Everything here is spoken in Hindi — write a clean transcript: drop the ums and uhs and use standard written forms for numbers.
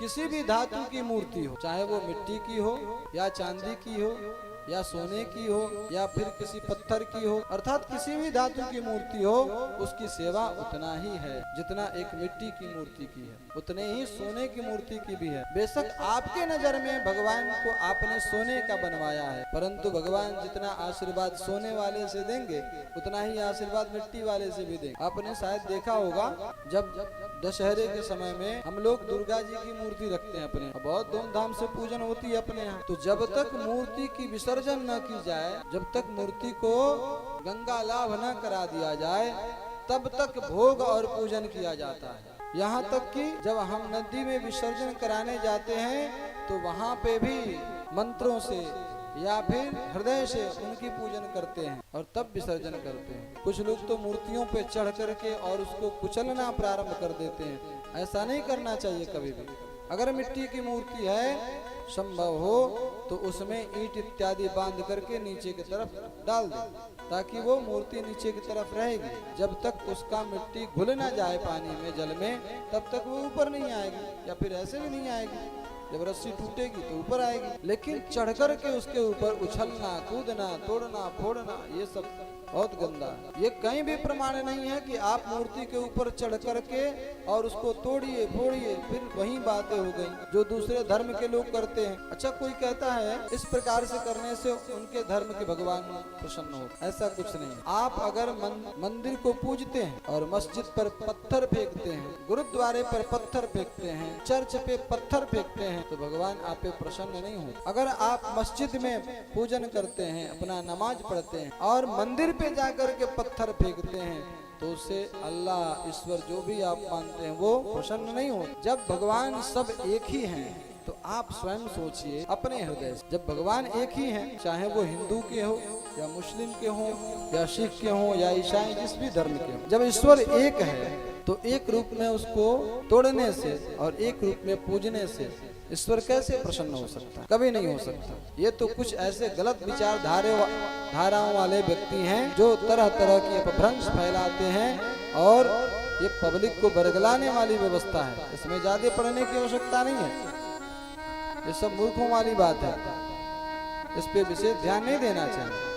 किसी भी धातु की मूर्ति हो, चाहे वो मिट्टी की हो या चांदी की हो या सोने की हो या फिर किसी पत्थर की हो, अर्थात किसी भी धातु की मूर्ति हो, उसकी सेवा उतना ही है जितना एक मिट्टी की मूर्ति की है, उतने ही सोने की मूर्ति की भी है। बेशक आपके नजर में भगवान को आपने सोने का बनवाया है, परंतु भगवान जितना आशीर्वाद सोने वाले से देंगे उतना ही आशीर्वाद मिट्टी वाले से भी देंगे। आपने शायद देखा होगा जब दशहरे के समय में हम लोग दुर्गा जी की मूर्ति रखते हैं अपने, बहुत धूमधाम से पूजन होती है अपने यहाँ। तो जब तक मूर्ति की विसर्जन न की जाए, जब तक मूर्ति को गंगा लाभ न करा दिया जाए, तब तक भोग और पूजन किया जाता है। यहाँ तक कि जब हम नदी में विसर्जन कराने जाते हैं तो वहाँ पे भी मंत्रों से या फिर हृदय से उनकी पूजन करते हैं और तब विसर्जन करते हैं। कुछ लोग तो मूर्तियों पे चढ़ करके और उसको कुचलना प्रारंभ कर देते हैं। ऐसा नहीं करना चाहिए कभी भी। अगर मिट्टी की मूर्ति है, संभव हो तो उसमें ईंट इत्यादि बांध करके नीचे की तरफ डाल दे, ताकि वो मूर्ति नीचे की तरफ रहेगी। जब तक उसका मिट्टी घुल ना जाए पानी में, जल में, तब तक वो ऊपर नहीं आएगी, या फिर ऐसे भी नहीं आएगी। जब रस्सी टूटेगी तो ऊपर आएगी। लेकिन चढ़ कर के उसके ऊपर उछलना, कूदना, तोड़ना, फोड़ना, ये सब बहुत गंदा है। ये कहीं भी प्रमाण नहीं है कि आप मूर्ति के ऊपर चढ़ कर के और उसको तोड़िए, फोड़िए, फिर वही बातें हो गई जो दूसरे धर्म के लोग करते हैं। अच्छा, कोई कहता है इस प्रकार से करने से उनके धर्म के भगवान प्रसन्न हो, ऐसा कुछ नहीं। आप अगर मंदिर को पूजते हैं और मस्जिद पर पत्थर फेंकते हैं, गुरुद्वारे पर पत्थर फेंकते हैं, चर्च पे पत्थर फेंकते हैं, तो भगवान आप पे प्रसन्न नहीं हो। अगर आप मस्जिद में पूजन करते हैं, अपना नमाज पढ़ते हैं और मंदिर पे जाकर के पत्थर फेंकते हैं, तो उससे अल्लाह, ईश्वर, जो भी आप मानते हैं, वो प्रसन्न नहीं हो। जब भगवान सब एक ही हैं तो आप स्वयं सोचिए अपने हृदय से, जब भगवान एक ही हैं, चाहे वो हिंदू के हो या मुस्लिम के हो या सिख के हो या ईसाई, जिस भी धर्म के हो, जब ईश्वर एक है तो एक रूप में उसको तोड़ने से और एक रूप में पूजने से ईश्वर कैसे प्रसन्न हो सकता है? कभी नहीं हो सकता। ये तो कुछ ऐसे गलत धाराओं वाले व्यक्ति हैं जो तरह तरह की अपभ्रंश फैलाते हैं और ये पब्लिक को बरगलाने वाली व्यवस्था है। इसमें ज्यादा पढ़ने की आवश्यकता नहीं है, ये सब मूर्खों वाली बात है। इस पे विशेष ध्यान नहीं देना चाहिए।